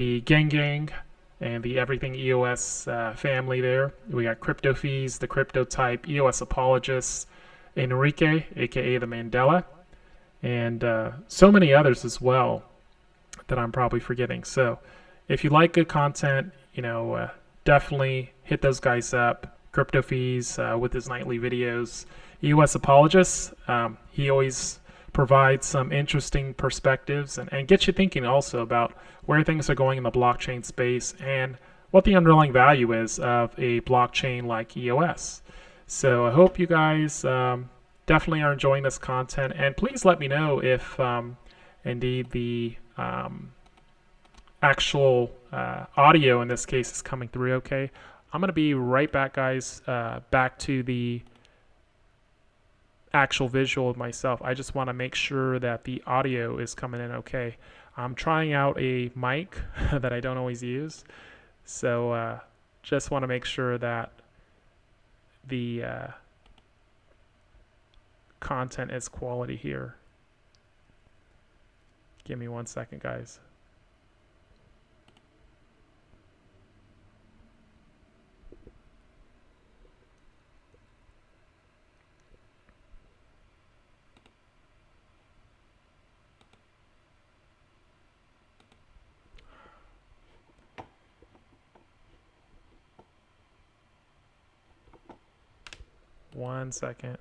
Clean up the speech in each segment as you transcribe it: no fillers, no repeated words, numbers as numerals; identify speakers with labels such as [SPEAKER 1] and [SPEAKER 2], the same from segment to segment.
[SPEAKER 1] the gang and the everything EOS family there. We got Crypto Feez, the crypto type, EOS Apologist, Enrique, aka the Mandela, and so many others as well that I'm probably forgetting. So if you like good content, definitely hit those guys up. Crypto Feez with his nightly videos. EOS Apologist, he always provides some interesting perspectives and gets you thinking also about where things are going in the blockchain space and what the underlying value is of a blockchain like EOS. So I hope you guys definitely are enjoying this content, and please let me know if indeed the actual audio in this case is coming through okay. I'm going to be right back, guys, back to the actual visual of myself. I just want to make sure that the audio is coming in okay. I'm trying out a mic that I don't always use, so just want to make sure that the content is quality here. Give me 1 second, guys. One second.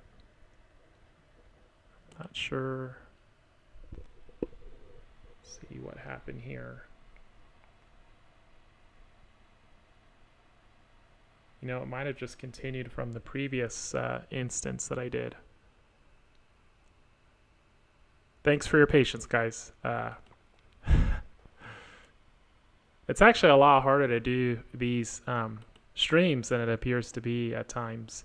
[SPEAKER 1] Not sure. See what happened here. It might have just continued from the previous instance that I did. Thanks for your patience, guys. It's actually a lot harder to do these streams than it appears to be at times.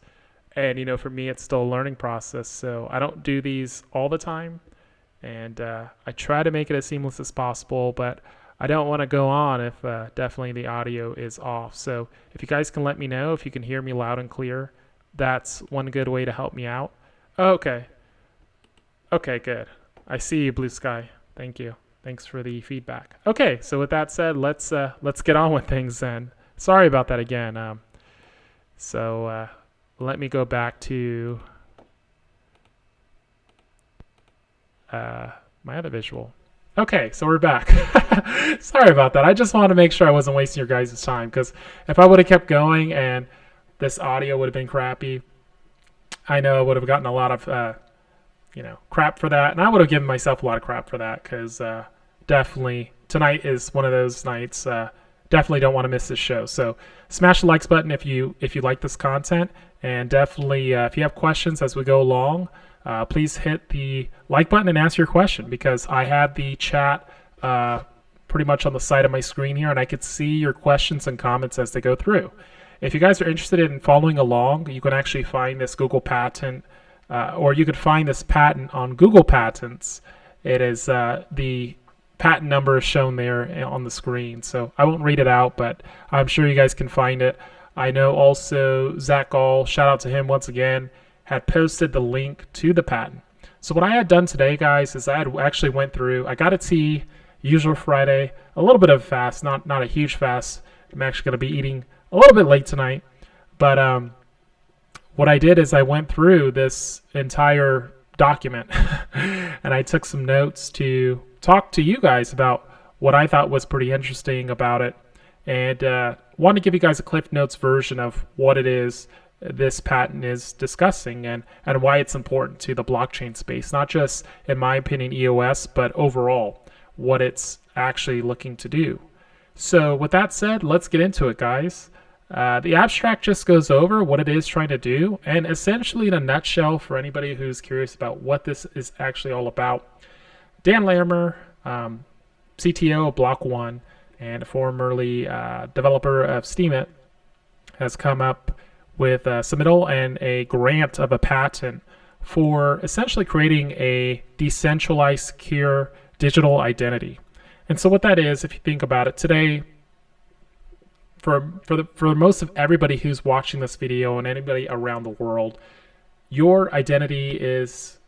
[SPEAKER 1] And, for me, it's still a learning process. So I don't do these all the time. And I try to make it as seamless as possible. But I don't want to go on if definitely the audio is off. So if you guys can let me know if you can hear me loud and clear, that's one good way to help me out. Okay. Okay, good. I see you, Blue Sky. Thank you. Thanks for the feedback. Okay, so with that said, let's get on with things then. Sorry about that again. Let me go back to my other visual. Okay, so we're back. Sorry about that. I just wanted to make sure I wasn't wasting your guys' time, because if I would have kept going and this audio would have been crappy, I know I would have gotten a lot of crap for that, and I would have given myself a lot of crap for that, because definitely tonight is one of those nights. Definitely don't want to miss this show. So smash the likes button if you like this content, and definitely if you have questions as we go along, please hit the like button and ask your question, because I have the chat pretty much on the side of my screen here, and I could see your questions and comments as they go through. If you guys are interested in following along, you can actually find this Google patent, or you could find this patent on Google Patents. It is the patent number is shown there on the screen, so I won't read it out, but I'm sure you guys can find it. I know also Zach Gall, shout out to him once again, had posted the link to the patent. So what I had done today, guys, is I had actually went through, I got a tea, usual Friday, a little bit of a fast, not a huge fast. I'm actually going to be eating a little bit late tonight, but what I did is I went through this entire document and I took some notes to talk to you guys about what I thought was pretty interesting about it, and want to give you guys a Cliff Notes version of what it is this patent is discussing and why it's important to the blockchain space, not just, in my opinion, EOS, but overall what it's actually looking to do. So with that said, let's get into it, guys. The abstract just goes over what it is trying to do, and essentially in a nutshell, for anybody who's curious about what this is actually all about, Dan Larimer, CTO of Block One and formerly developer of Steemit, has come up with a submittal and a grant of a patent for essentially creating a decentralized, secure digital identity. And so what that is, if you think about it today, for most of everybody who's watching this video and anybody around the world, your identity is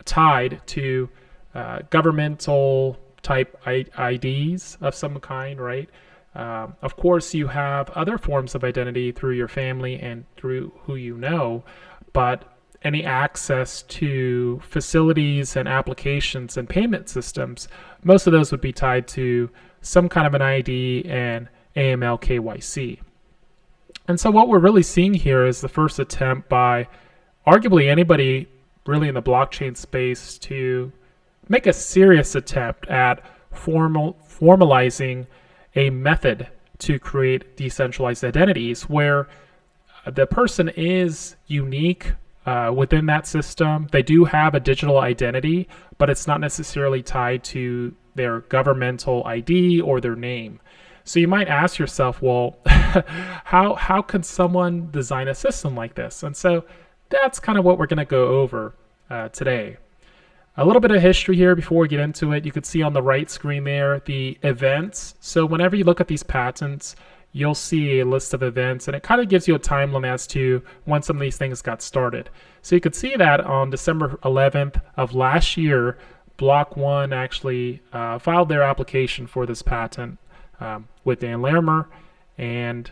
[SPEAKER 1] tied to governmental type IDs of some kind, right? Of course, you have other forms of identity through your family and through who you know, but any access to facilities and applications and payment systems, most of those would be tied to some kind of an ID and AML KYC. And so what we're really seeing here is the first attempt by arguably anybody really in the blockchain space to make a serious attempt at formalizing a method to create decentralized identities where the person is unique within that system. They do have a digital identity, but it's not necessarily tied to their governmental ID or their name. So you might ask yourself, well, how can someone design a system like this? And so that's kind of what we're going to go over today. A little bit of history here before we get into it. You can see on the right screen there the events. So whenever you look at these patents, you'll see a list of events, and it kind of gives you a timeline as to when some of these things got started. So you could see that on December 11th of last year, Block 1 actually filed their application for this patent with Dan Larimer, and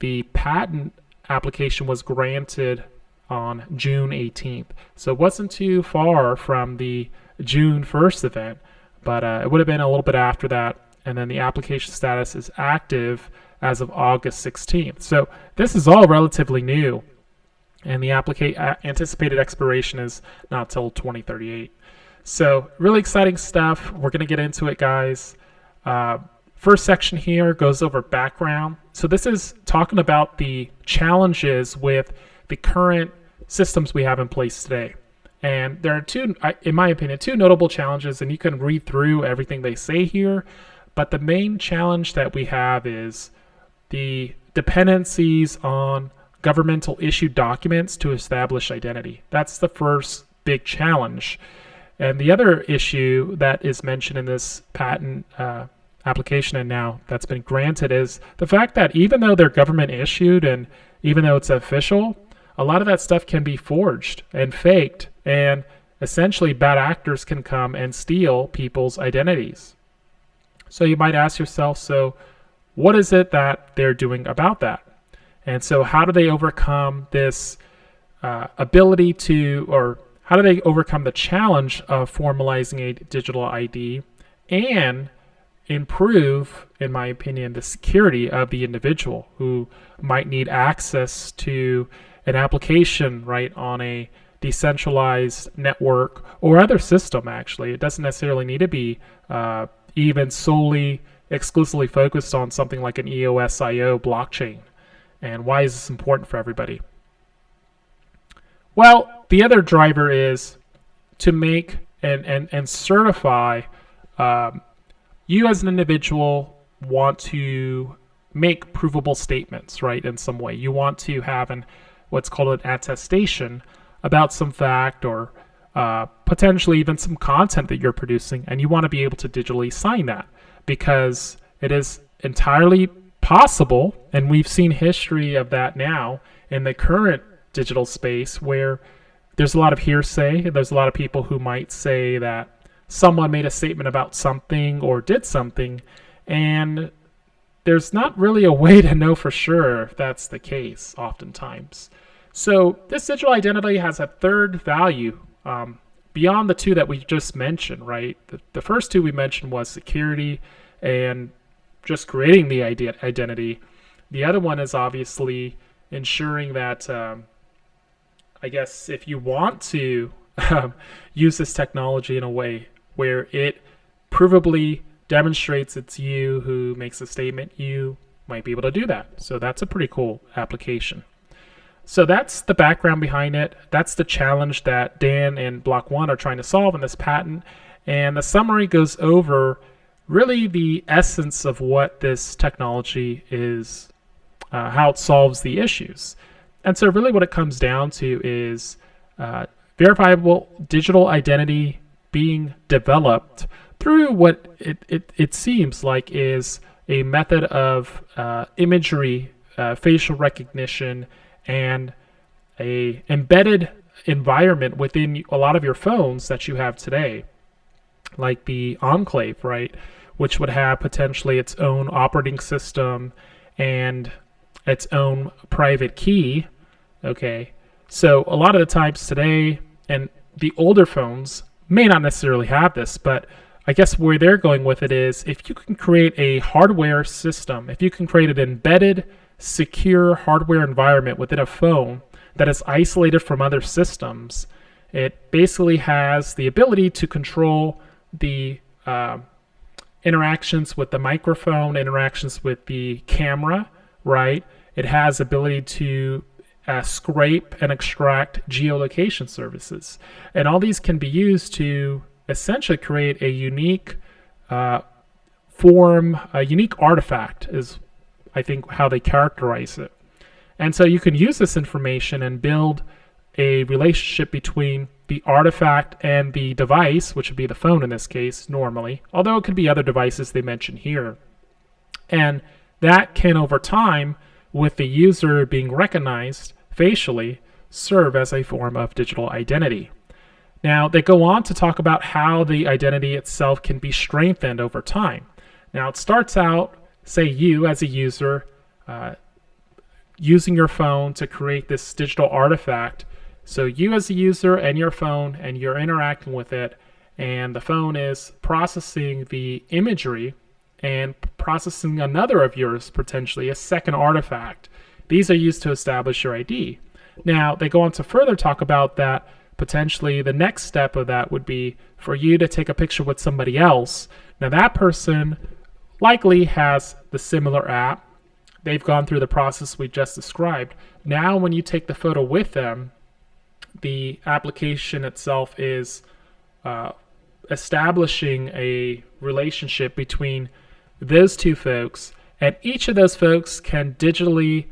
[SPEAKER 1] the patent application was granted on June 18th. So it wasn't too far from the June 1st event, but it would have been a little bit after that. And then the application status is active as of August 16th. So this is all relatively new, and the anticipated expiration is not till 2038. So really exciting stuff. We're going to get into it, guys. First section here goes over background. So this is talking about the challenges with the current systems we have in place today. And there are two, in my opinion, two notable challenges, and you can read through everything they say here. But the main challenge that we have is the dependencies on governmental issued documents to establish identity. That's the first big challenge. And the other issue that is mentioned in this patent application and now that's been granted is the fact that even though they're government issued and even though it's official, a lot of that stuff can be forged and faked, and essentially bad actors can come and steal people's identities. So you might ask yourself, so what is it that they're doing about that? And so how do they overcome this ability to, or how do they overcome the challenge of formalizing a digital ID and improve, in my opinion, the security of the individual who might need access to an application, right, on a decentralized network or other system, actually. It doesn't necessarily need to be even solely, exclusively focused on something like an EOSIO blockchain. And why is this important for everybody? Well, the other driver is to make and certify you as an individual want to make provable statements, right, in some way. You want to have what's called an attestation about some fact or potentially even some content that you're producing, and you want to be able to digitally sign that because it is entirely possible, and we've seen history of that now in the current digital space where there's a lot of hearsay. There's a lot of people who might say that someone made a statement about something or did something, and there's not really a way to know for sure if that's the case oftentimes. So this digital identity has a third value beyond the two that we just mentioned, right? The first two we mentioned was security and just creating the identity. The other one is obviously ensuring that, I guess, if you want to use this technology in a way where it provably demonstrates it's you who makes a statement, you might be able to do that. So that's a pretty cool application. So that's the background behind it. That's the challenge that Dan and Block 1 are trying to solve in this patent. And the summary goes over really the essence of what this technology is, how it solves the issues. And so really what it comes down to is verifiable digital identity being developed through what it seems like is a method of imagery, facial recognition, and a embedded environment within a lot of your phones that you have today. like the Enclave, right, which would have potentially its own operating system and its own private key. Okay, so a lot of the times today, and the older phones may not necessarily have this, but I guess where they're going with it is if you can create a hardware system, if you can create an embedded, secure hardware environment within a phone that is isolated from other systems, it basically has the ability to control the interactions with the microphone, interactions with the camera, right? It has ability to scrape and extract geolocation services. And all these can be used to essentially create a unique form, a unique artifact is, I think, how they characterize it. And so you can use this information and build a relationship between the artifact and the device, which would be the phone in this case, normally, although it could be other devices they mention here. And that can, over time, with the user being recognized facially, serve as a form of digital identity. Now, they go on to talk about how the identity itself can be strengthened over time. Now, it starts out, say you as a user, using your phone to create this digital artifact. So you as a user and your phone, and you're interacting with it, and the phone is processing the imagery and processing another of yours, potentially a second artifact. These are used to establish your ID. Now, they go on to further talk about that potentially the next step of that would be for you to take a picture with somebody else. Now, that person likely has the similar app. They've gone through the process we just described. Now, when you take the photo with them, the application itself is establishing a relationship between those two folks, and each of those folks can digitally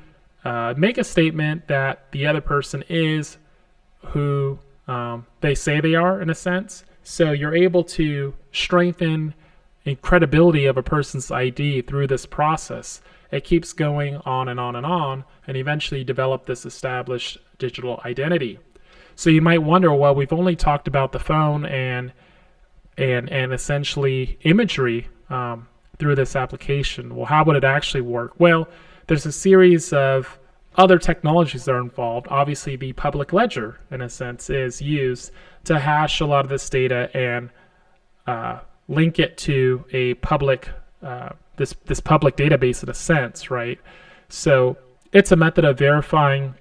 [SPEAKER 1] make a statement that the other person is who they say they are, in a sense. So you're able to strengthen the credibility of a person's ID through this process. It keeps going on and on and on, and eventually you develop this established digital identity. So you might wonder, well, we've only talked about the phone and essentially imagery through this application. Well, how would it actually work? Well, there's a series of other technologies that are involved. Obviously, the public ledger, in a sense, is used to hash a lot of this data and link it to a public this public database, in a sense, right? So it's a method of verifying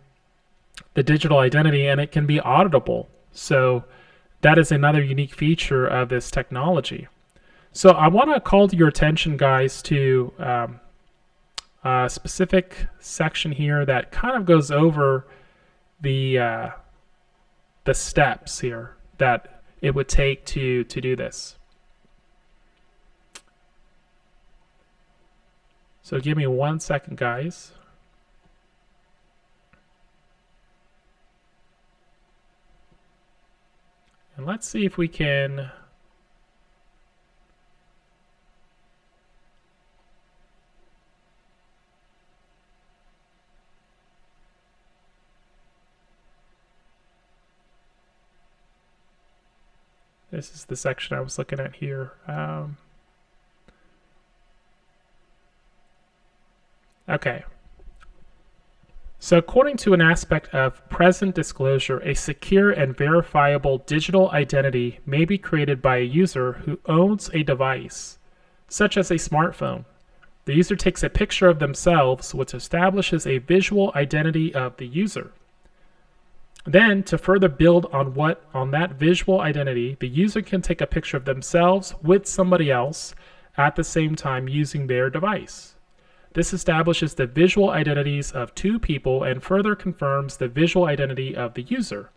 [SPEAKER 1] the digital identity, and it can be auditable. So that is another unique feature of this technology. So I want to call to your attention, guys, to a specific section here that kind of goes over the steps here that it would take to do this. So give me 1 second, guys. And let's see if we can this is the section I was looking at here. Okay. So according to an aspect of present disclosure, a secure and verifiable digital identity may be created by a user who owns a device, such as a smartphone. The user takes a picture of themselves, which establishes a visual identity of the user. Then, to further build on that visual identity, the user can take a picture of themselves with somebody else at the same time using their device. This establishes the visual identities of two people and further confirms the visual identity of the user.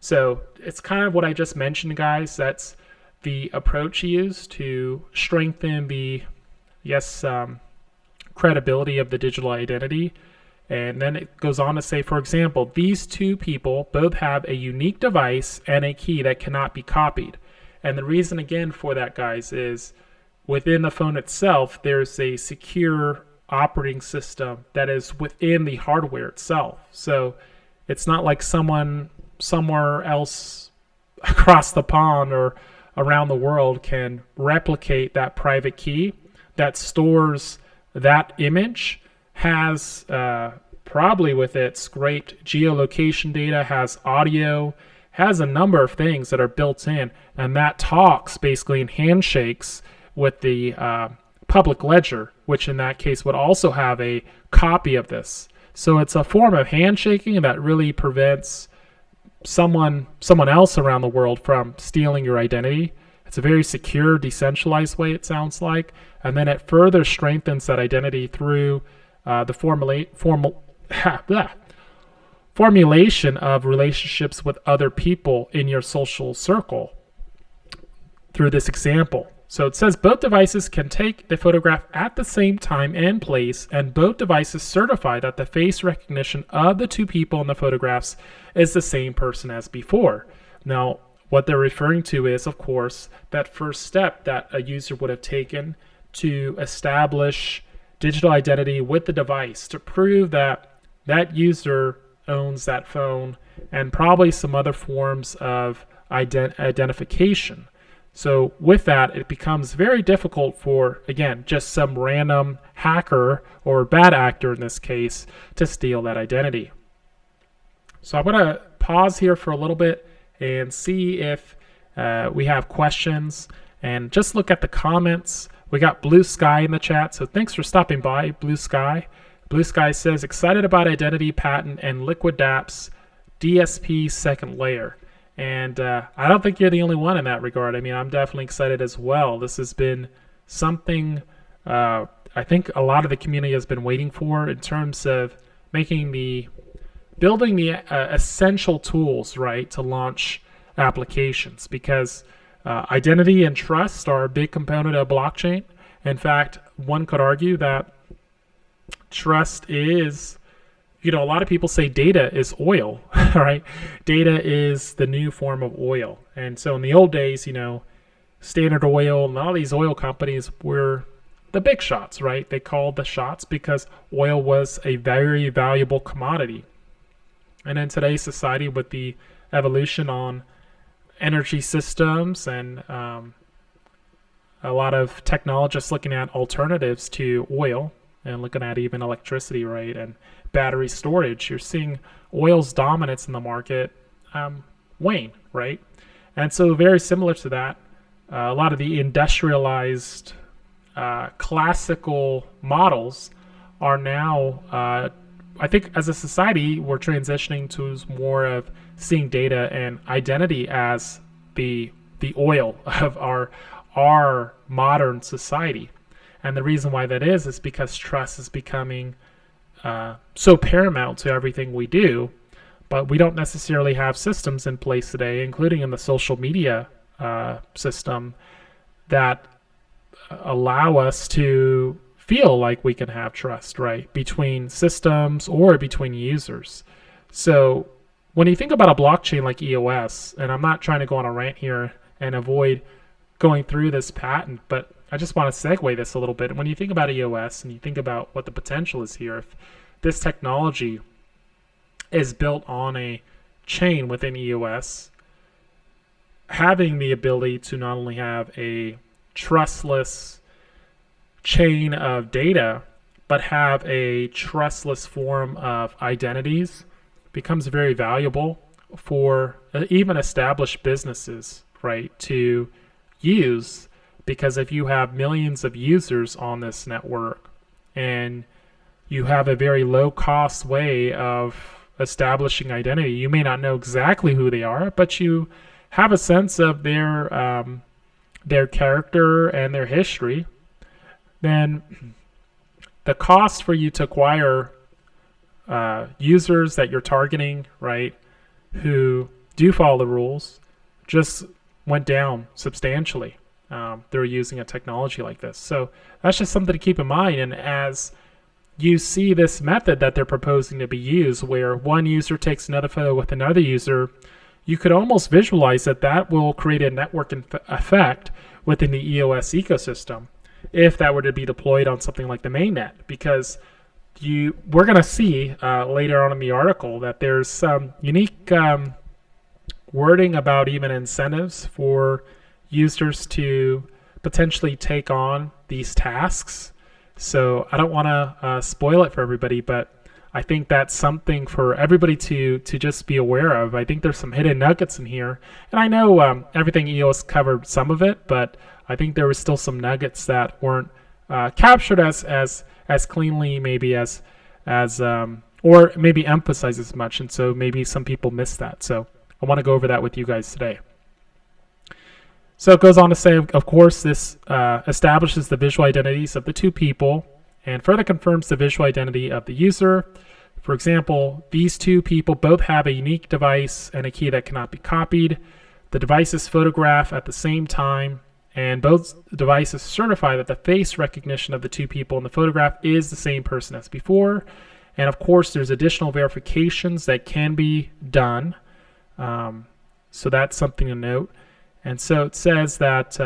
[SPEAKER 1] So it's kind of what I just mentioned, guys. That's the approach used to strengthen the, credibility of the digital identity. And then it goes on to say, for example, these two people both have a unique device and a key that cannot be copied. And the reason, again, for that, guys, is within the phone itself, there's a secure operating system that is within the hardware itself. So it's not like someone somewhere else across the pond or around the world can replicate that private key that stores that image, has probably with it scraped geolocation data, has audio, has a number of things that are built in, and that talks basically in handshakes with the public ledger, which in that case would also have a copy of this. So it's a form of handshaking that really prevents someone else around the world from stealing your identity. It's a very secure, decentralized way, it sounds like. And then it further strengthens that identity through the formulation of relationships with other people in your social circle through this example. So it says both devices can take the photograph at the same time and place, and both devices certify that the face recognition of the two people in the photographs is the same person as before. Now, what they're referring to is, of course, that first step that a user would have taken to establish digital identity with the device to prove that that user owns that phone, and probably some other forms of identification. So with that, it becomes very difficult for, again, just some random hacker or bad actor in this case to steal that identity. So I'm going to pause here for a little bit and see if we have questions, and just look at the comments. We got Blue Sky in the chat, so thanks for stopping by, Blue Sky. Blue Sky says, excited about identity patent and Liquid DAPP's DSP second layer. And I don't think you're the only one in that regard. I mean, I'm definitely excited as well. This has been something I think a lot of the community has been waiting for in terms of building the essential tools, right, to launch applications, because identity and trust are a big component of blockchain. In fact, one could argue that trust is, a lot of people say data is oil, right? Data is the new form of oil. And so in the old days, Standard Oil and all these oil companies were the big shots, right? They called the shots because oil was a very valuable commodity. And in today's society, with the evolution on energy systems and a lot of technologists looking at alternatives to oil and looking at even electricity, right, and battery storage, you're seeing oil's dominance in the market wane, right? And so very similar to that, a lot of the industrialized classical models are now, I think as a society, we're transitioning to more of seeing data and identity as the oil of our modern society. And the reason why that is because trust is becoming so paramount to everything we do, but we don't necessarily have systems in place today, including in the social media system, that allow us to feel like we can have trust, right, between systems or between users. So when you think about a blockchain like EOS, and I'm not trying to go on a rant here and avoid going through this patent, but I just want to segue this a little bit. When you think about EOS and you think about what the potential is here, if this technology is built on a chain within EOS, having the ability to not only have a trustless chain of data, but have a trustless form of identities becomes very valuable for even established businesses, right, to use. Because if you have millions of users on this network and you have a very low cost way of establishing identity, you may not know exactly who they are, but you have a sense of their character and their history, then the cost for you to acquire users that you're targeting, right, who do follow the rules, just went down substantially. They're using a technology like this. So that's just something to keep in mind. And as you see this method that they're proposing to be used, where one user takes another photo with another user, you could almost visualize that will create a network effect within the EOS ecosystem if that were to be deployed on something like the mainnet. Because we're going to see later on in the article that there's some unique wording about even incentives for users to potentially take on these tasks. So I don't want to spoil it for everybody, but I think that's something for everybody to just be aware of. I think there's some hidden nuggets in here, and I know everything EOS covered some of it, but I think there was still some nuggets that weren't captured as cleanly, maybe as or maybe emphasized as much, and so maybe some people missed that. So I want to go over that with you guys today. So it goes on to say, of course, this establishes the visual identities of the two people and further confirms the visual identity of the user. For example, these two people both have a unique device and a key that cannot be copied. The devices photograph at the same time, and both devices certify that the face recognition of the two people in the photograph is the same person as before. And of course, there's additional verifications that can be done. So that's something to note. And so it says that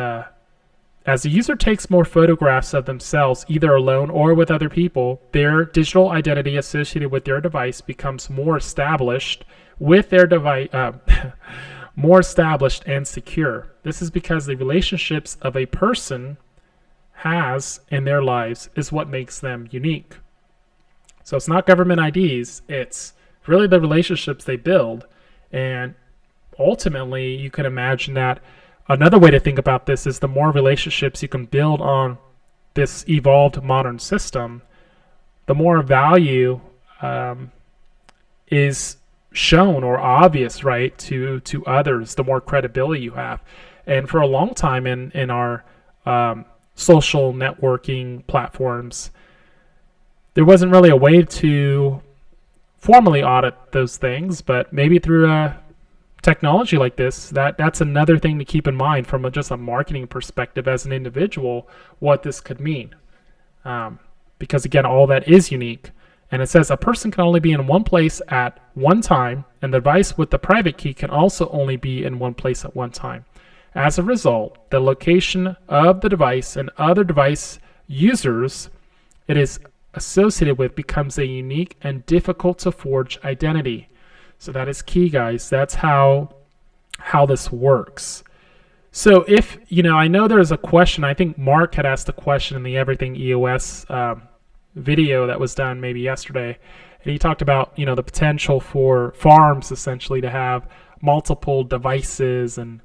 [SPEAKER 1] as the user takes more photographs of themselves, either alone or with other people, their digital identity associated with their device becomes more established with their device, more established and secure. This is because the relationships of a person has in their lives is what makes them unique. So it's not government IDs, it's really the relationships they build. And ultimately, you can imagine that another way to think about this is the more relationships you can build on this evolved modern system, the more value is shown or obvious, right, to others, the more credibility you have. And for a long time in our social networking platforms, there wasn't really a way to formally audit those things, but maybe through a technology like this, that's another thing to keep in mind from just a marketing perspective as an individual, what this could mean. Because again, all that is unique. And it says a person can only be in one place at one time, and the device with the private key can also only be in one place at one time. As a result, the location of the device and other device users it is associated with becomes a unique and difficult to forge identity. So that is key, guys. That's how this works. So if, I know there's a question, I think Mark had asked a question in the Everything EOS video that was done maybe yesterday. And he talked about, the potential for farms essentially to have multiple devices and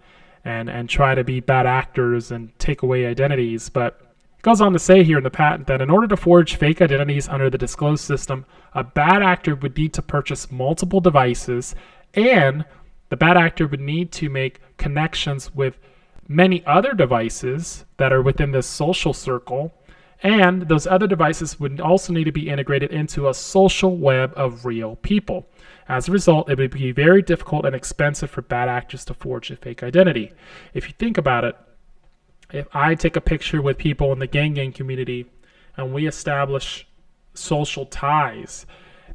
[SPEAKER 1] try to be bad actors and take away identities. But it goes on to say here in the patent that in order to forge fake identities under the disclosed system, a bad actor would need to purchase multiple devices, and the bad actor would need to make connections with many other devices that are within this social circle, and those other devices would also need to be integrated into a social web of real people. As a result, it would be very difficult and expensive for bad actors to forge a fake identity. If you think about it, if I take a picture with people in the gang community and we establish social ties,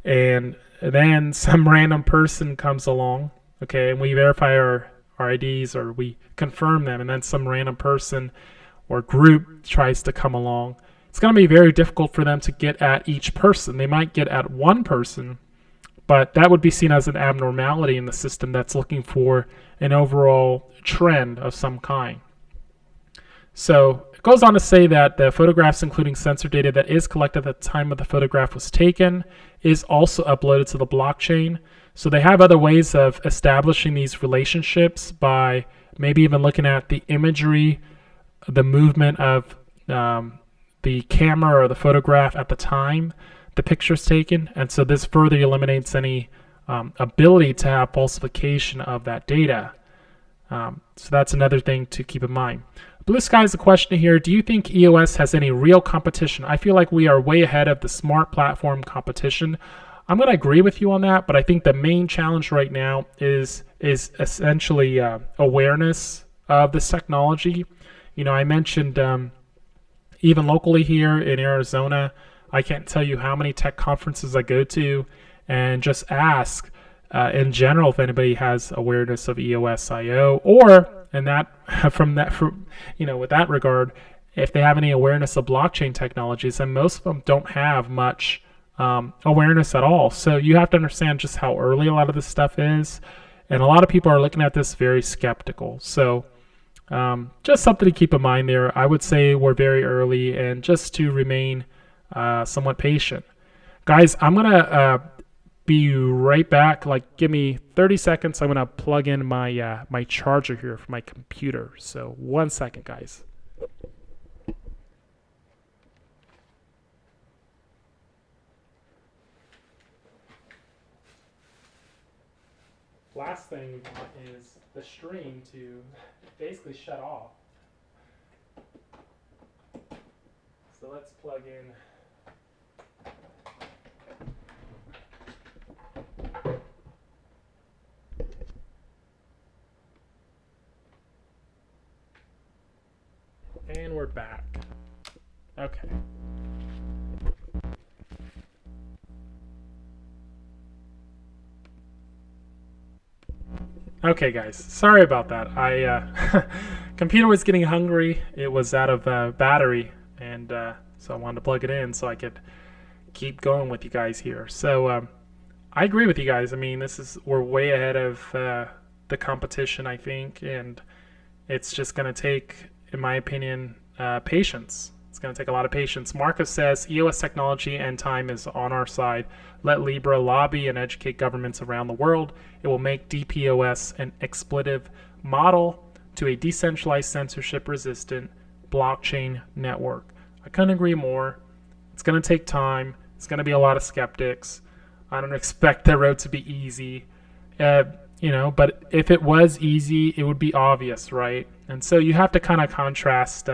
[SPEAKER 1] and then some random person comes along, okay, and we verify our IDs or we confirm them, and then some random person or group tries to come along, it's going to be very difficult for them to get at each person. They might get at one person, but that would be seen as an abnormality in the system that's looking for an overall trend of some kind. So it goes on to say that the photographs, including sensor data that is collected at the time of the photograph was taken, is also uploaded to the blockchain. So they have other ways of establishing these relationships by maybe even looking at the imagery, the movement of the camera or the photograph at the time the picture's taken. And so this further eliminates any ability to have falsification of that data. So that's another thing to keep in mind. Blue Sky is a question here. Do you think EOS has any real competition? I feel like we are way ahead of the smart platform competition. I'm going to agree with you on that, but I think the main challenge right now is essentially awareness of this technology. I mentioned even locally here in Arizona, I can't tell you how many tech conferences I go to and just ask in general if anybody has awareness of EOSIO, or and with that regard, if they have any awareness of blockchain technologies, and most of them don't have much awareness at all. So you have to understand just how early a lot of this stuff is, and a lot of people are looking at this very skeptical. So Just something to keep in mind there. I would say we're very early, and just to remain somewhat patient. Guys, I'm going to be right back. Like, give me 30 seconds. I'm going to plug in my my charger here for my computer. So 1 second, guys. Last thing we want is the stream to basically shut off. So let's plug in. And we're back. Okay. Okay, guys. Sorry about that. Computer was getting hungry. It was out of battery, and so I wanted to plug it in so I could keep going with you guys here. So I agree with you guys. I mean, we're way ahead of the competition, I think, and it's just going to take, in my opinion, patience. It's going to take a lot of patience. Marcus says, EOS technology and time is on our side. Let Libra lobby and educate governments around the world. It will make DPoS an expletive model to a decentralized, censorship-resistant blockchain network. I couldn't agree more. It's going to take time. It's going to be a lot of skeptics. I don't expect the road to be easy. But if it was easy, it would be obvious, right? And so you have to kind of contrast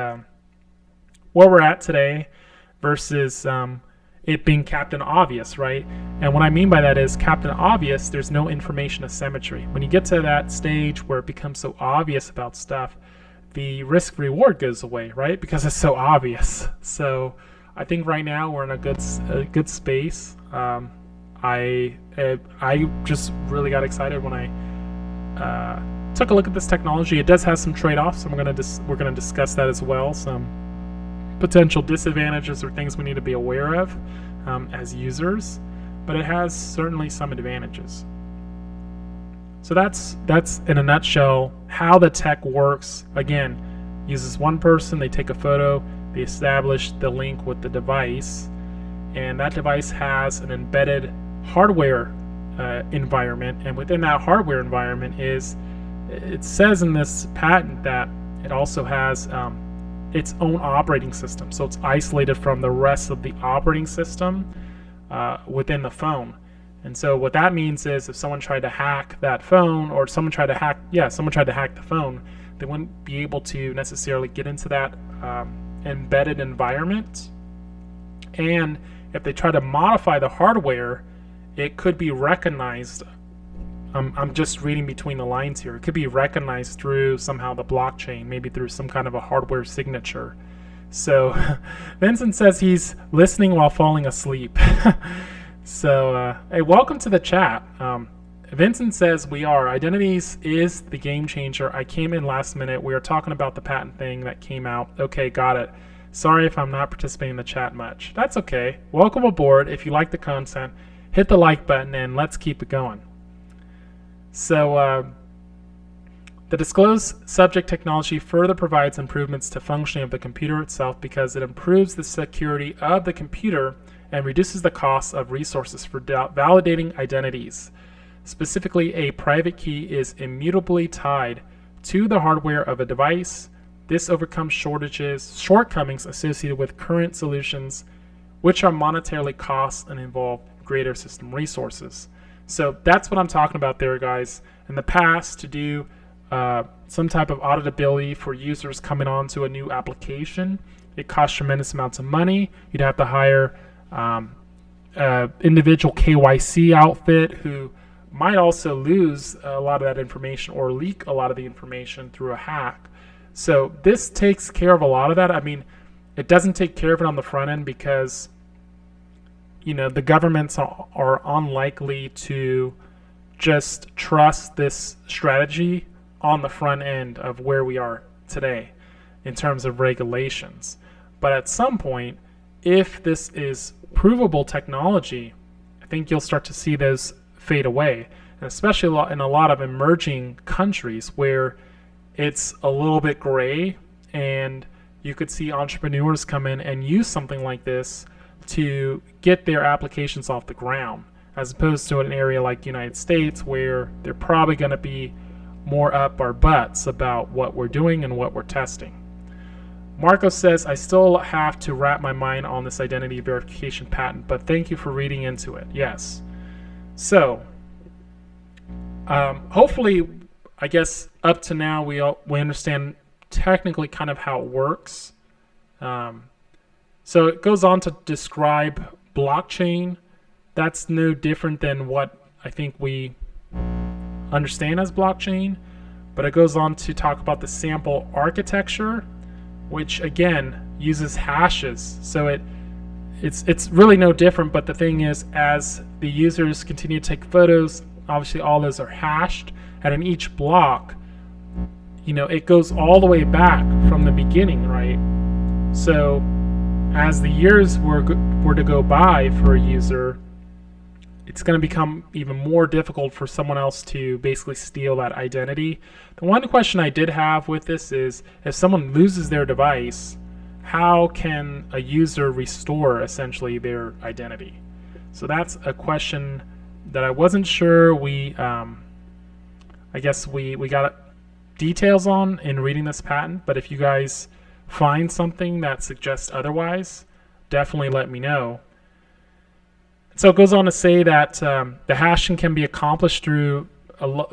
[SPEAKER 1] where we're at today versus it being Captain Obvious, right? And what I mean by that is Captain Obvious, there's no information asymmetry. When you get to that stage where it becomes so obvious about stuff, the risk reward goes away, right? Because it's so obvious. So I think right now we're in a good space. I just really got excited when I took a look at this technology. It does have some trade-offs, and we're gonna discuss that as well. Some potential disadvantages or things we need to be aware of as users, but it has certainly some advantages. So that's in a nutshell how the tech works. Again, uses one person, they take a photo, they establish the link with the device, and that device has an embedded hardware environment, and within that hardware environment it says in this patent that it also has its own operating system, so it's isolated from the rest of the operating system within the phone. And so what that means is if someone tried to hack that phone, or someone tried to hack the phone, they wouldn't be able to necessarily get into that embedded environment. And if they try to modify the hardware, it could be recognized. I'm just reading between the lines here. It could be recognized through somehow the blockchain, maybe through some kind of a hardware signature. So Vincent says he's listening while falling asleep. So hey, welcome to the chat. Vincent says we are. Identities is the game changer. I came in last minute. We are talking about the patent thing that came out. Okay, got it. Sorry if I'm not participating in the chat much. That's okay. Welcome aboard. If you like the content, hit the like button and let's keep it going. So the disclosed subject technology further provides improvements to functioning of the computer itself because it improves the security of the computer and reduces the cost of resources for validating identities. Specifically, a private key is immutably tied to the hardware of a device. This overcomes shortcomings associated with current solutions, which are monetarily cost and involve greater system resources. So that's what I'm talking about there, guys. In the past, to do some type of auditability for users coming onto a new application, it costs tremendous amounts of money. You'd have to hire individual KYC outfit who might also lose a lot of that information or leak a lot of the information through a hack. So this takes care of a lot of that. I mean, it doesn't take care of it on the front end because the governments are unlikely to just trust this strategy on the front end of where we are today in terms of regulations. But at some point, if this is provable technology, I think you'll start to see those fade away, and especially in a lot of emerging countries where it's a little bit gray, and you could see entrepreneurs come in and use something like this to get their applications off the ground, as opposed to an area like the United States where they're probably going to be more up our butts about what we're doing and what we're testing. Marco says, I still have to wrap my mind on this identity verification patent, but thank you for reading into it. Yes. So, hopefully, I guess up to now we understand technically kind of how it works. So it goes on to describe blockchain. That's no different than what I think we understand as blockchain, but it goes on to talk about the sample architecture, which again uses hashes. So it's really no different, but the thing is, as the users continue to take photos, obviously all those are hashed, and in each block, it goes all the way back from the beginning, right? So as the years were to go by for a user, it's going to become even more difficult for someone else to basically steal that identity. The one question I did have with this is, if someone loses their device, how can a user restore essentially their identity? So that's a question that I wasn't sure I guess we got details on in reading this patent, but if you guys find something that suggests otherwise, definitely let me know. So it goes on to say that the hashing can be accomplished through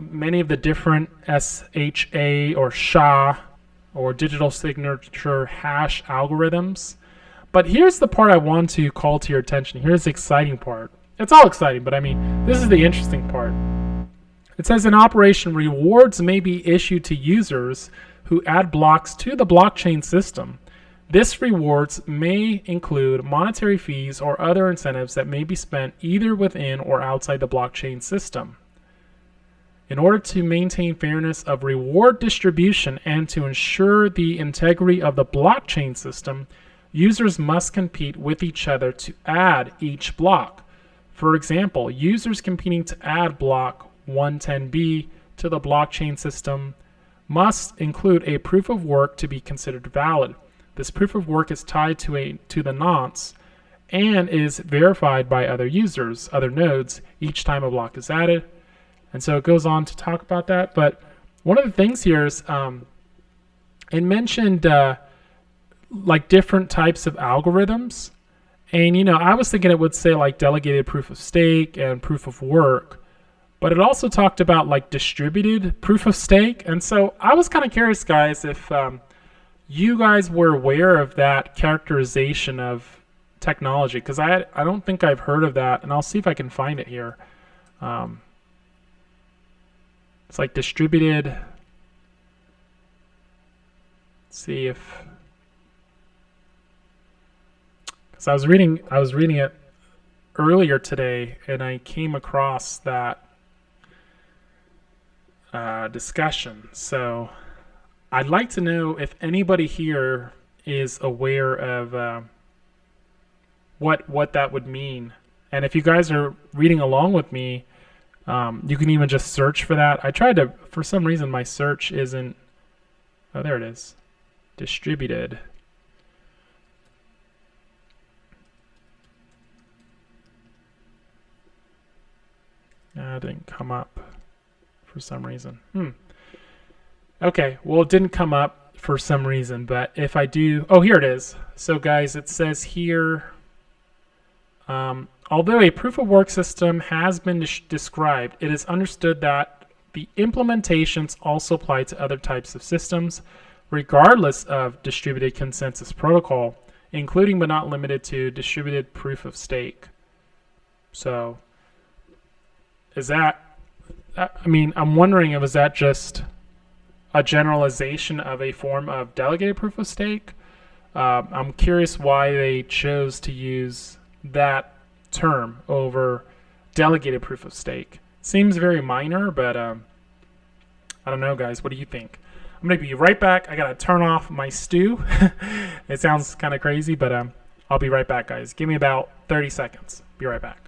[SPEAKER 1] many of the different SHA or SHA or digital signature hash algorithms. But here's the part I want to call to your attention. Here's the exciting part. It's all exciting, but I mean, this is the interesting part. It says in operation, rewards may be issued to users who add blocks to the blockchain system. This rewards may include monetary fees or other incentives that may be spent either within or outside the blockchain system. In order to maintain fairness of reward distribution and to ensure the integrity of the blockchain system, users must compete with each other to add each block. For example, users competing to add block 110B to the blockchain system must include a proof of work to be considered valid. This proof of work is tied to the nonce and is verified by other users, other nodes, each time a block is added. And so it goes on to talk about that. But one of the things here is it mentioned like different types of algorithms. And, I was thinking it would say like delegated proof of stake and proof of work. But it also talked about like distributed proof of stake. And so I was kind of curious, guys, if you guys were aware of that characterization of technology, because I don't think I've heard of that, and I'll see if I can find it here. It's like distributed. Let's see if, because I was reading it earlier today, and I came across that discussion. So I'd like to know if anybody here is aware of what that would mean. And if you guys are reading along with me, you can even just search for that. I tried to, for some reason my search isn't, oh, there it is. Distributed. It didn't come up for some reason. Okay, well, it didn't come up for some reason, but if I do, oh, here it is. So guys, it says here, although a proof of work system has been described, it is understood that the implementations also apply to other types of systems, regardless of distributed consensus protocol, including but not limited to distributed proof of stake. So is that, I mean, I'm wondering if is that just a generalization of a form of delegated proof of stake? I'm curious why they chose to use that term over delegated proof of stake. Seems very minor, but I don't know, guys. What do you think? I'm going to be right back. I got to turn off my stew. It sounds kind of crazy, but I'll be right back, guys. Give me about 30 seconds. Be right back.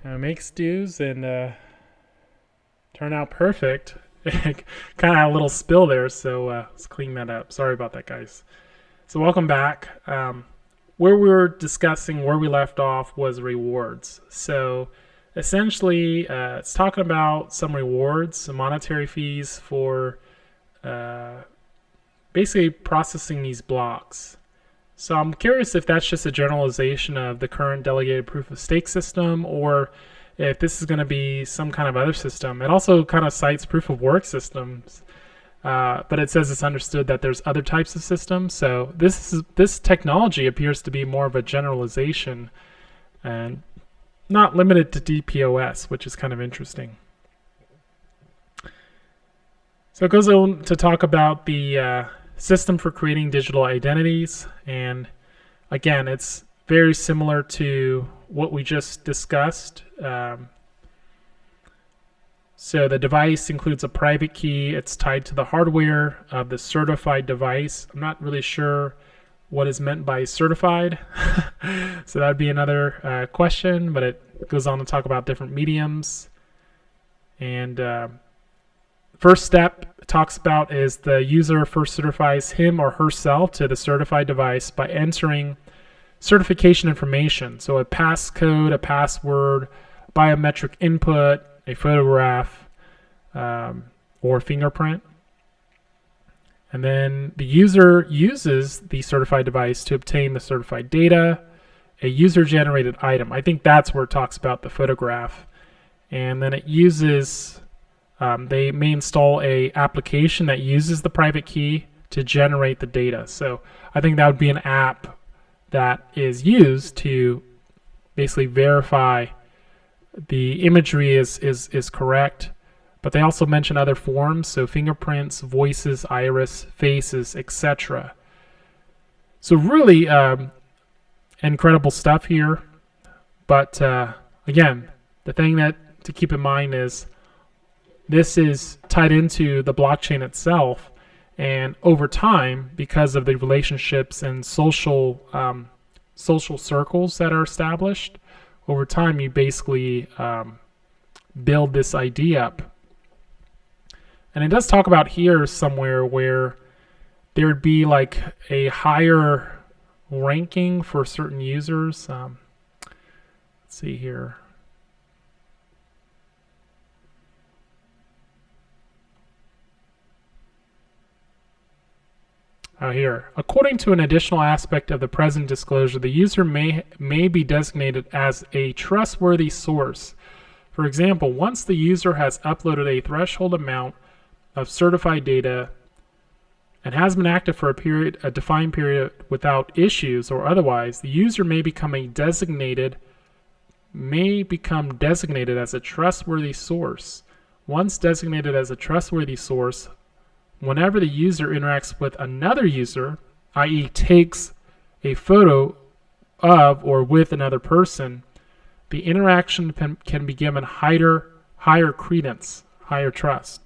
[SPEAKER 1] make stews and turn out perfect. Kind of had a little spill there, so let's clean that up. Sorry about that, guys. So welcome back. Where we were discussing where we left off was rewards. So essentially, it's talking about some rewards, some monetary fees for basically processing these blocks. So I'm curious if that's just a generalization of the current delegated proof of stake system, or if this is going to be some kind of other system. It also kind of cites proof of work systems, but it says it's understood that there's other types of systems. So this technology appears to be more of a generalization and not limited to DPoS, which is kind of interesting. So it goes on to talk about the system for creating digital identities, and again, it's very similar to what we just discussed. So the device includes a private key. It's tied to the hardware of the certified device. I'm not really sure what is meant by certified. So that would be another question, but it goes on to talk about different mediums. And first step it talks about is the user first certifies him or herself to the certified device by entering certification information. So a passcode, a password, biometric input, a photograph, or fingerprint. And then the user uses the certified device to obtain the certified data, a user-generated item. I think that's where it talks about the photograph. And then it uses, they may install a application that uses the private key to generate the data. So I think that would be an app that is used to basically verify the imagery is correct. But they also mention other forms, so fingerprints, voices, iris, faces, etc. So really incredible stuff here. But again, the thing that to keep in mind is this is tied into the blockchain itself, and over time, because of the relationships and social circles that are established, over time you basically build this ID up. And it does talk about here somewhere where there would be like a higher ranking for certain users. Let's see here. Here, according to an additional aspect of the present disclosure, the user may be designated as a trustworthy source. For example, once the user has uploaded a threshold amount of certified data and has been active for a defined period without issues or otherwise, the user may become designated as a trustworthy source. Once designated as a trustworthy source, whenever the user interacts with another user, i.e. takes a photo of or with another person, the interaction can be given higher credence, higher trust.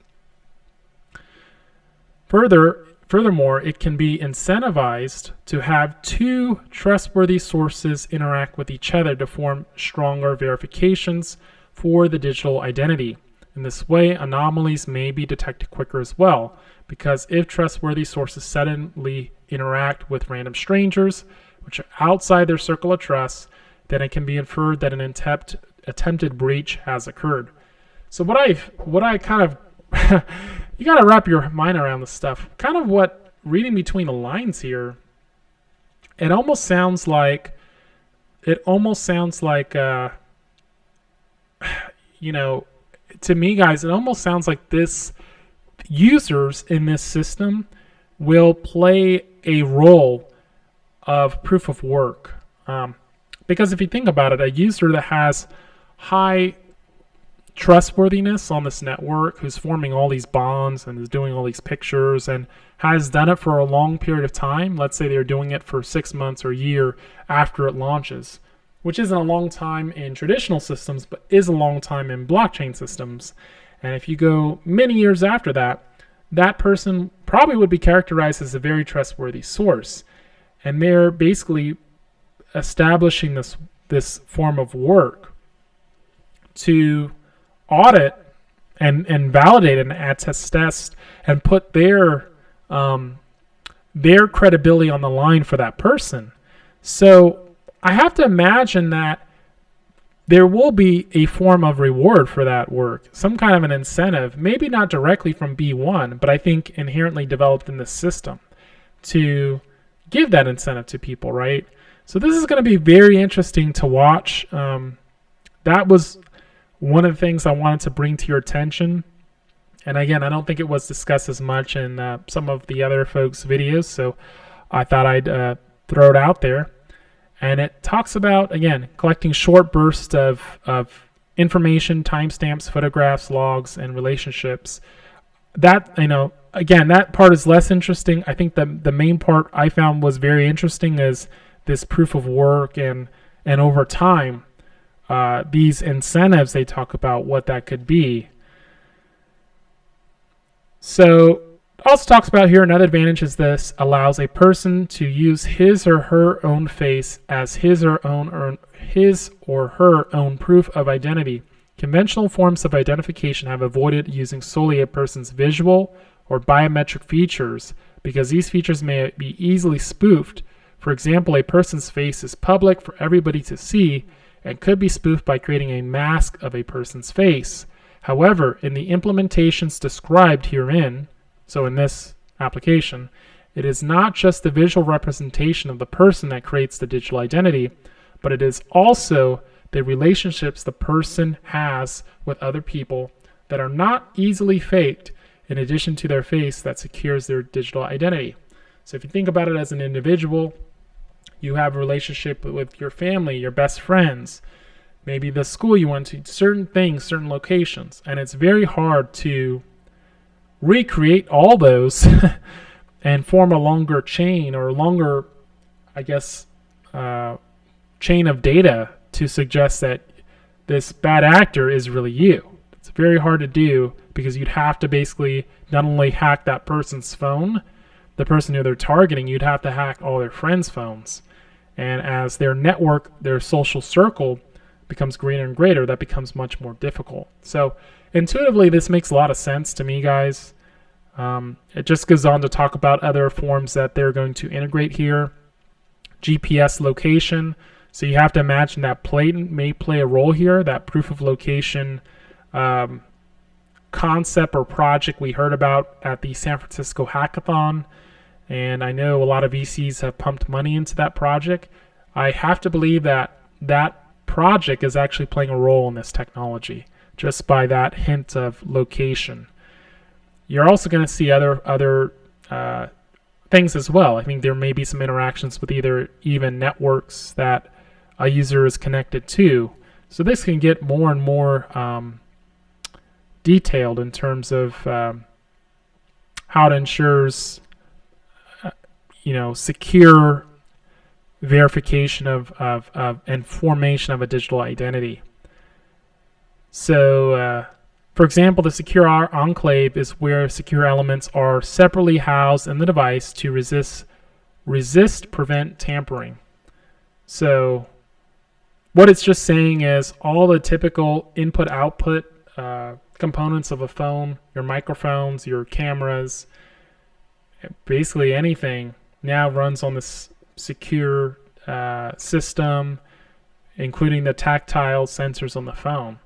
[SPEAKER 1] Furthermore, it can be incentivized to have two trustworthy sources interact with each other to form stronger verifications for the digital identity. In this way, anomalies may be detected quicker as well, because if trustworthy sources suddenly interact with random strangers, which are outside their circle of trust, then it can be inferred that an attempted breach has occurred. So what I kind of you got to wrap your mind around this stuff. Kind of what, reading between the lines here, it almost sounds like you know, to me, guys, it almost sounds like this users in this system will play a role of proof of work. Because if you think about it, a user that has high trustworthiness on this network, who's forming all these bonds and is doing all these pictures and has done it for a long period of time, let's say they're doing it for 6 months or a year after it launches, which isn't a long time in traditional systems, but is a long time in blockchain systems. And if you go many years after that, that person probably would be characterized as a very trustworthy source. And they're basically establishing this form of work. to audit and validate an attest test and put their credibility on the line for that person. So I have to imagine that there will be a form of reward for that work, some kind of an incentive, maybe not directly from B1, but I think inherently developed in the system to give that incentive to people, right? So this is going to be very interesting to watch. That was one of the things I wanted to bring to your attention. And again, I don't think it was discussed as much in some of the other folks' videos, so I thought I'd throw it out there. And it talks about, again, collecting short bursts of information, timestamps, photographs, logs, and relationships. That, again, that part is less interesting. I think the main part I found was very interesting is this proof of work and over time, these incentives they talk about, what that could be. So also talks about here another advantage is this allows a person to use his or her own face as his or her own proof of identity. Conventional forms of identification have avoided using solely a person's visual or biometric features because these features may be easily spoofed. For example, a person's face is public for everybody to see and could be spoofed by creating a mask of a person's face. However, in the implementations described herein, so in this application, it is not just the visual representation of the person that creates the digital identity, but it is also the relationships the person has with other people that are not easily faked in addition to their face that secures their digital identity. So if you think about it as an individual, you have a relationship with your family, your best friends, maybe the school you went to, certain things, certain locations, and it's very hard to recreate all those and form a longer chain or longer, chain of data to suggest that this bad actor is really you. It's very hard to do because you'd have to basically not only hack that person's phone, the person who they're targeting, you'd have to hack all their friends' phones. And as their network, their social circle becomes greater and greater, that becomes much more difficult. So intuitively, this makes a lot of sense to me, guys. It just goes on to talk about other forms that they're going to integrate here. GPS location. So you have to imagine that may play a role here, that proof of location concept or project we heard about at the San Francisco Hackathon. And I know a lot of VCs have pumped money into that project. I have to believe that that project is actually playing a role in this technology, just by that hint of location. You're also going to see other things as well. I think there may be some interactions with either even networks that a user is connected to. So this can get more and more detailed in terms of how it ensures secure verification of and formation of a digital identity. So for example, the secure enclave is where secure elements are separately housed in the device to prevent tampering. So what it's just saying is all the typical input-output components of a phone, your microphones, your cameras, basically anything now runs on this secure system, including the tactile sensors on the phone.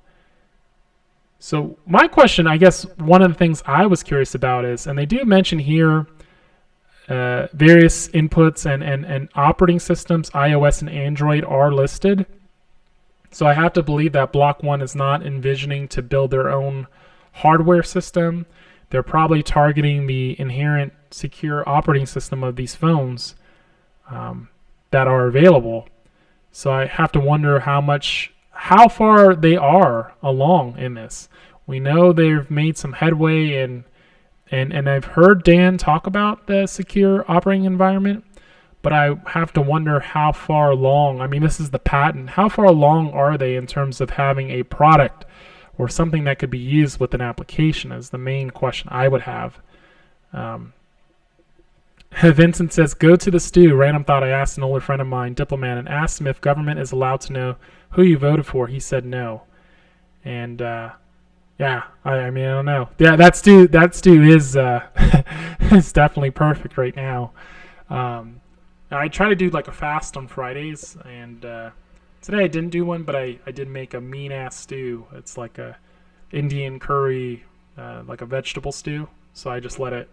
[SPEAKER 1] So my question, I guess one of the things I was curious about is, and they do mention here various inputs and operating systems, iOS and Android are listed. So I have to believe that Block 1 is not envisioning to build their own hardware system. They're probably targeting the inherent secure operating system of these phones that are available. So I have to wonder how far they are along in this. We know they've made some headway, and I've heard Dan talk about the secure operating environment, but I have to wonder how far along. I mean, this is the patent. How far along are they in terms of having a product or something that could be used with an application is the main question I would have. Vincent says, go to the stew. Random thought, I asked an older friend of mine, diplomat, and asked him if government is allowed to know who you voted for. He said no. And yeah, I mean, I don't know. Yeah, that stew is is definitely perfect right now. I try to do like a fast on Fridays, and today I didn't do one, but I did make a mean ass stew. It's like a Indian curry, like a vegetable stew. So I just let it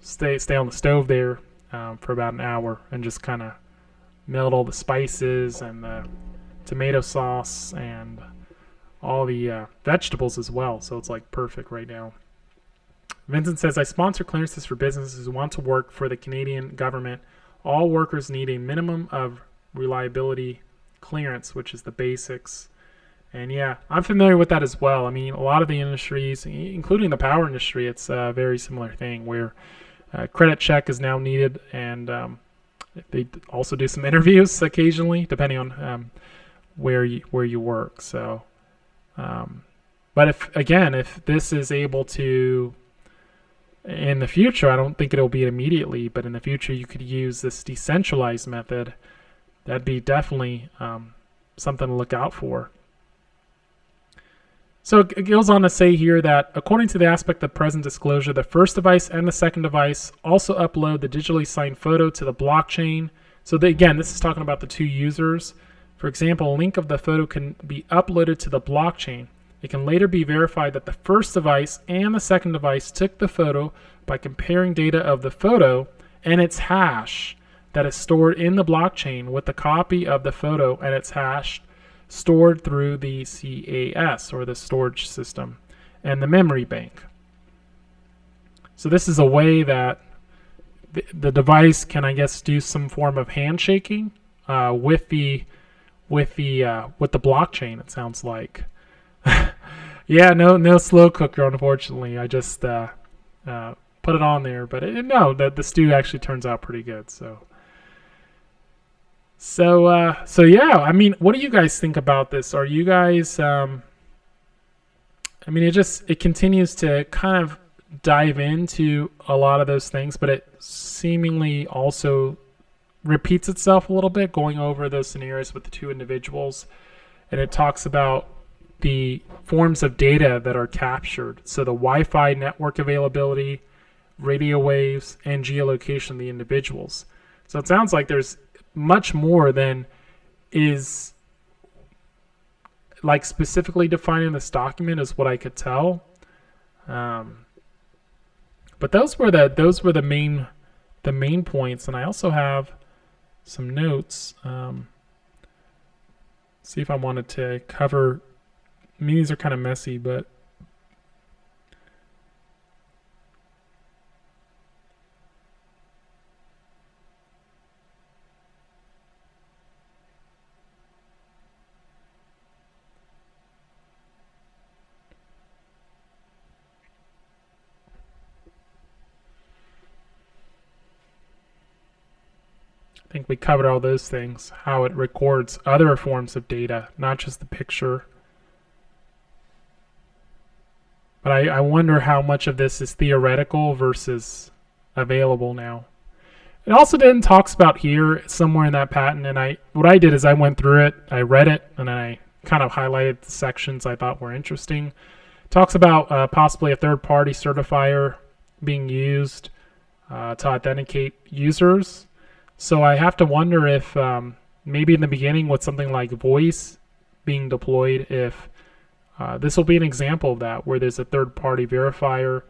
[SPEAKER 1] stay on the stove there for about an hour, and just kind of melt all the spices and the tomato sauce and all the vegetables as well. So it's like perfect right now. Vincent says, I sponsor clearances for businesses who want to work for the Canadian government. All workers need a minimum of reliability clearance, which is the basics. And yeah, I'm familiar with that as well. I mean, a lot of the industries, including the power industry, it's a very similar thing where credit check is now needed, and they also do some interviews occasionally, depending on where you work. So, but if this is able to, in the future, I don't think it'll be immediately, but in the future you could use this decentralized method. That'd be definitely something to look out for. So it goes on to say here that according to the aspect of present disclosure, the first device and the second device also upload the digitally signed photo to the blockchain. So again, this is talking about the two users. For example, a link of the photo can be uploaded to the blockchain. It can later be verified that the first device and the second device took the photo by comparing data of the photo and its hash that is stored in the blockchain with the copy of the photo and its hash stored through the CAS, or the storage system, and the memory bank. So this is a way that the device can, I guess, do some form of handshaking with the blockchain. It sounds like. Yeah, no slow cooker, unfortunately. I just put it on there, but the stew actually turns out pretty good. So yeah, I mean, what do you guys think about this? Are you guys, I mean, it continues to kind of dive into a lot of those things, but it seemingly also repeats itself a little bit, going over those scenarios with the two individuals. And it talks about the forms of data that are captured. So the Wi-Fi network availability, radio waves, and geolocation of the individuals. So it sounds like there's much more than is like specifically defined in this document, is what I could tell. But those were the main points, and I also have some notes. See if I wanted to cover. I mean, these are kind of messy, but I think we covered all those things, how it records other forms of data, not just the picture. But I wonder how much of this is theoretical versus available now. It also then talks about here somewhere in that patent, and what I did is I went through it, I read it, and then I kind of highlighted the sections I thought were interesting. It talks about possibly a third-party certifier being used to authenticate users. So I have to wonder if maybe in the beginning with something like voice being deployed, if this will be an example of that, where there's a third-party verifier.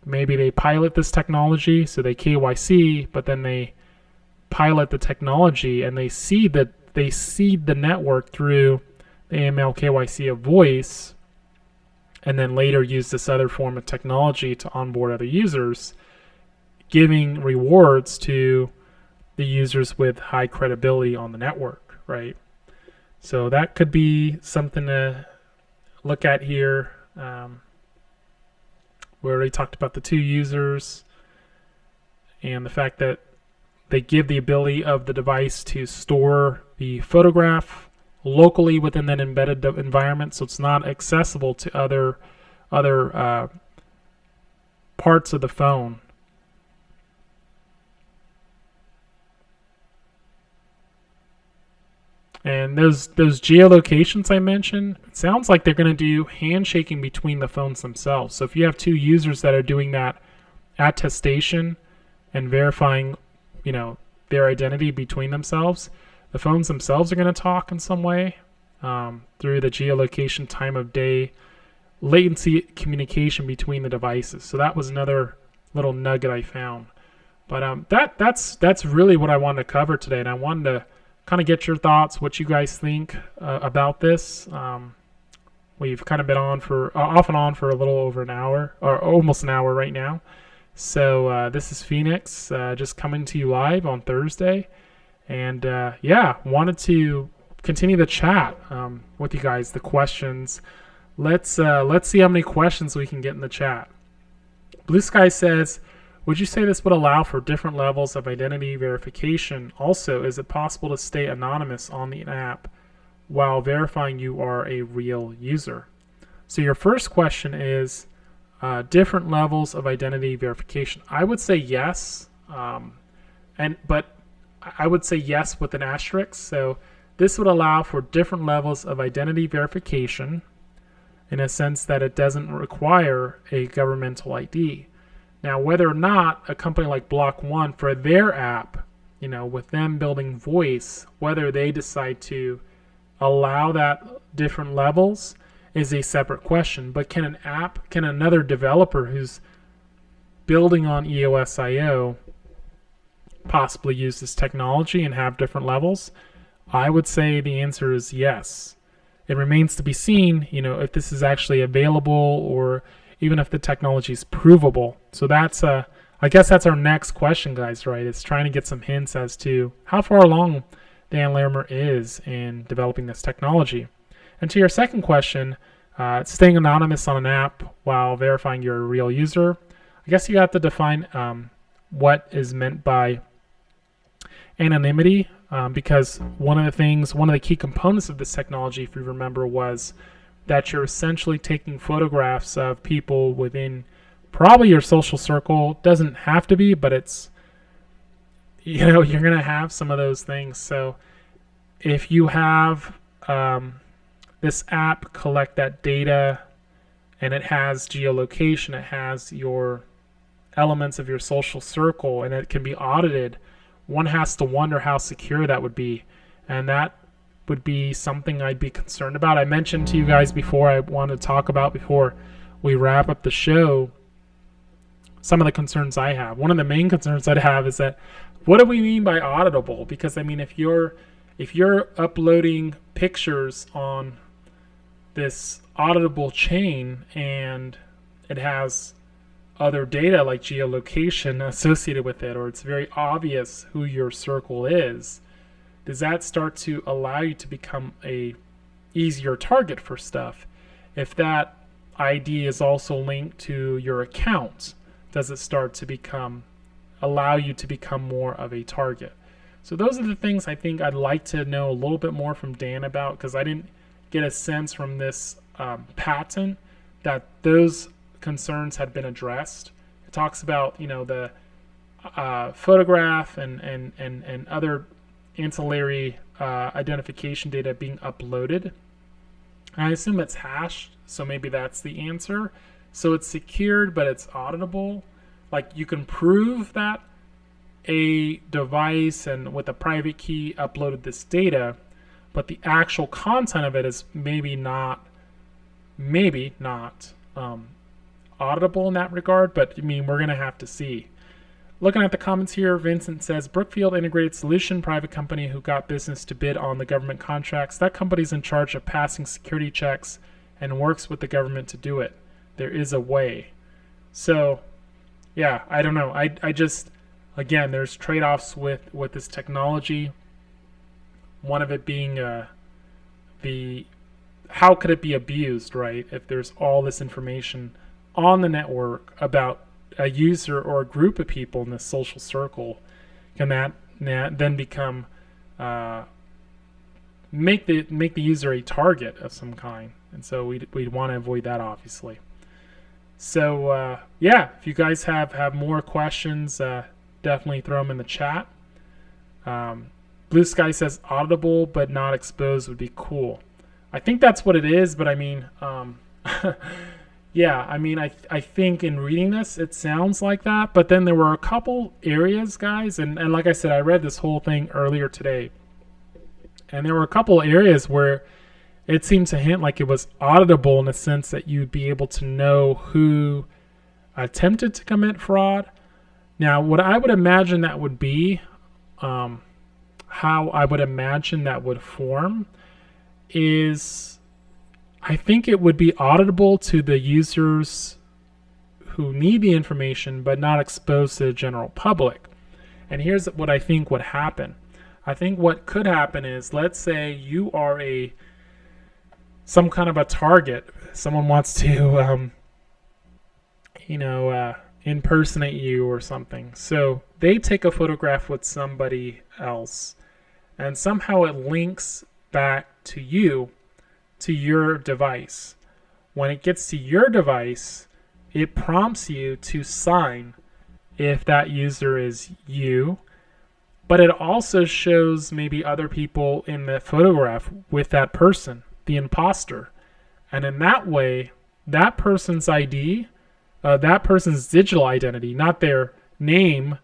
[SPEAKER 1] Maybe they pilot this technology, so they KYC, but then they pilot the technology and they seed the network through the AML KYC of voice, and then later use this other form of technology to onboard other users, giving rewards to the users with high credibility on the network, right? So that could be something to look at here. We already talked about the two users and the fact that they give the ability of the device to store the photograph locally within that embedded environment, so it's not accessible to other parts of the phone. And those geolocations I mentioned, it sounds like they're going to do handshaking between the phones themselves. So if you have two users that are doing that attestation and verifying, their identity between themselves, the phones themselves are going to talk in some way through the geolocation, time of day, latency communication between the devices. So that was another little nugget I found. But that's really what I wanted to cover today, and I wanted to kind of get your thoughts, what you guys think about this. We've kind of been on for off and on for a little over an hour, or almost an hour right now. So this is Phoenix, just coming to you live on Thursday, and wanted to continue the chat with you guys, the questions. Let's see how many questions we can get in the chat. Blue Sky says, would you say this would allow for different levels of identity verification? Also, is it possible to stay anonymous on the app while verifying you are a real user? So your first question is different levels of identity verification. I would say yes, but I would say yes with an asterisk. So this would allow for different levels of identity verification in a sense that it doesn't require a governmental ID. Now, whether or not a company like Block One for their app, with them building voice, whether they decide to allow that different levels is a separate question. But can another developer who's building on EOSIO possibly use this technology and have different levels? I would say the answer is yes. It remains to be seen, if this is actually available or even if the technology is provable. So I guess that's our next question, guys, right? It's trying to get some hints as to how far along Dan Larimer is in developing this technology. And to your second question, staying anonymous on an app while verifying you're a real user, I guess you have to define what is meant by anonymity, because one of the key components of this technology, if you remember, was that you're essentially taking photographs of people within probably your social circle. Doesn't have to be, but it's, you're going to have some of those things. So if you have this app collect that data and it has geolocation, it has your elements of your social circle, and it can be audited, one has to wonder how secure that would be. And that would be something I'd be concerned about. I mentioned to you guys before, I want to talk about before we wrap up the show, some of the concerns I have. One of the main concerns I'd have is that, what do we mean by auditable? Because if you're uploading pictures on this auditable chain and it has other data like geolocation associated with it, or it's very obvious who your circle is, does that start to allow you to become a easier target for stuff? If that ID is also linked to your account, does it start to allow you to become more of a target? So those are the things I think I'd like to know a little bit more from Dan about, because I didn't get a sense from this patent that those concerns had been addressed. It talks about the photograph and other ancillary identification data being uploaded. I assume it's hashed, so maybe that's the answer. So it's secured, but it's auditable. Like, you can prove that a device and with a private key uploaded this data, but the actual content of it is maybe not auditable in that regard. But we're going to have to see. Looking at the comments here, Vincent says, Brookfield Integrated Solution, private company who got business to bid on the government contracts. That company's in charge of passing security checks and works with the government to do it. There is a way. So, yeah, I don't know. I just, again, there's trade-offs with this technology. One of it being how could it be abused, right? If there's all this information on the network about a user or a group of people in this social circle, can that then become make the user a target of some kind? And so we'd want to avoid that, obviously. So if you guys have more questions, definitely throw them in the chat. Blue Sky says audible but not exposed would be cool. I think that's what it is, but I mean, yeah, I mean, I think in reading this, it sounds like that, but then there were a couple areas, guys, and like I said, I read this whole thing earlier today, and there were a couple areas where it seemed to hint like it was auditable in the sense that you'd be able to know who attempted to commit fraud. Now, what I would imagine that would be, how I would imagine that would form is, I think it would be auditable to the users who need the information but not exposed to the general public. And here's what I think would happen. I think what could happen is, let's say you are some kind of a target. Someone wants to impersonate you or something. So they take a photograph with somebody else, and somehow it links back to you, to your device. When it gets to your device, it prompts you to sign if that user is you, but it also shows maybe other people in the photograph with that person, the imposter. And in that way, that person's ID, that person's digital identity, not their name,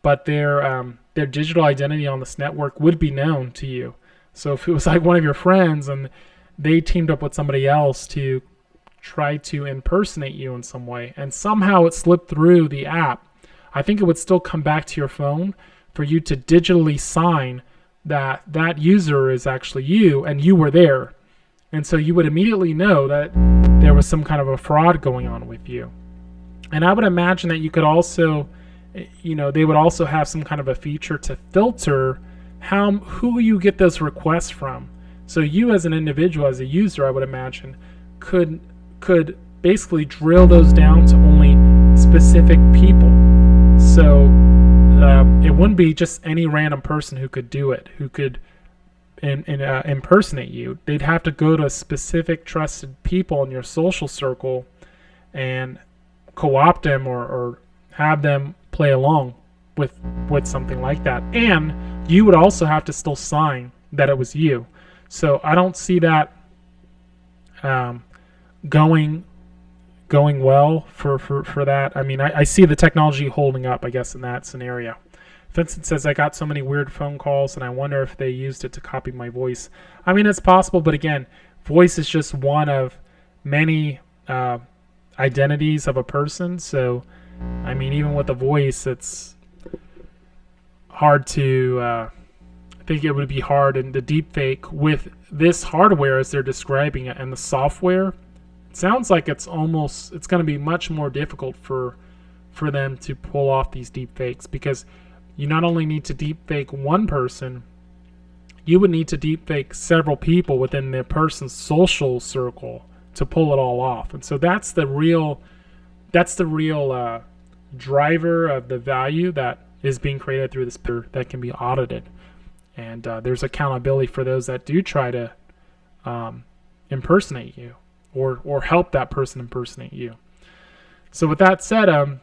[SPEAKER 1] but their digital identity on this network would be known to you. So if it was like one of your friends and they teamed up with somebody else to try to impersonate you in some way, and somehow it slipped through the app, I think it would still come back to your phone for you to digitally sign that that user is actually you and you were there. And so you would immediately know that there was some kind of a fraud going on with you. And I would imagine that you could also, they would also have some kind of a feature to filter who you get those requests from. So you as an individual, as a user, I would imagine, could basically drill those down to only specific people. So it wouldn't be just any random person who could do it, who could impersonate you. They'd have to go to specific trusted people in your social circle and co-opt them or have them play along with something like that. And you would also have to still sign that it was you. So I don't see that going well for that. I mean, I see the technology holding up, I guess, in that scenario. Vincent says, I got so many weird phone calls and I wonder if they used it to copy my voice. I mean, it's possible, but again, voice is just one of many identities of a person. So, I mean, even with a voice, it's hard to, I think it would be hard in the deepfake with this hardware as they're describing it and the software. It sounds like it's going to be much more difficult for them to pull off these deepfakes, because you not only need to deepfake one person, you would need to deepfake several people within the person's social circle to pull it all off. And so that's the real driver of the value that is being created through this that can be audited. And there's accountability for those that do try to impersonate you or help that person impersonate you. So with that said,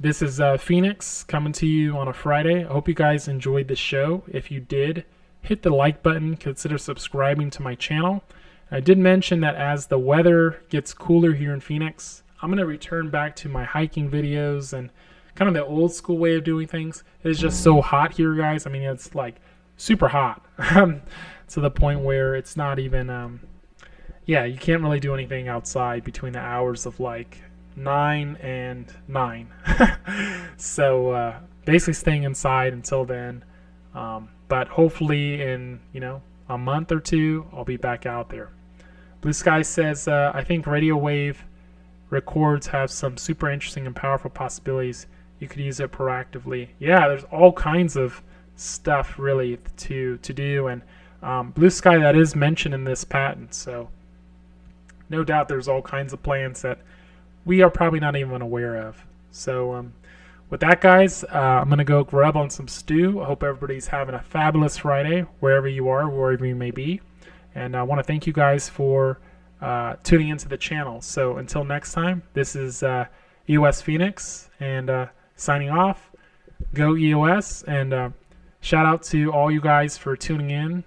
[SPEAKER 1] this is Phoenix coming to you on a Friday. I hope you guys enjoyed the show. If you did, hit the like button. Consider subscribing to my channel. I did mention that as the weather gets cooler here in Phoenix, I'm going to return back to my hiking videos and kind of the old school way of doing things. It is just so hot here, guys. I mean, it's like super hot to the point where it's not even, you can't really do anything outside between the hours of like 9 and 9. So basically staying inside until then. But hopefully in, a month or two, I'll be back out there. Blue Sky says, I think radio wave records have some super interesting and powerful possibilities. You could use it proactively. Yeah, there's all kinds of stuff really to do. And Blue Sky, that is mentioned in this patent. So no doubt there's all kinds of plans that we are probably not even aware of. So with that, guys, I'm going to go grub on some stew. I hope everybody's having a fabulous Friday, wherever you are, wherever you may be. And I want to thank you guys for tuning into the channel. So until next time, this is EOS Phoenix, and signing off. Go EOS, and shout out to all you guys for tuning in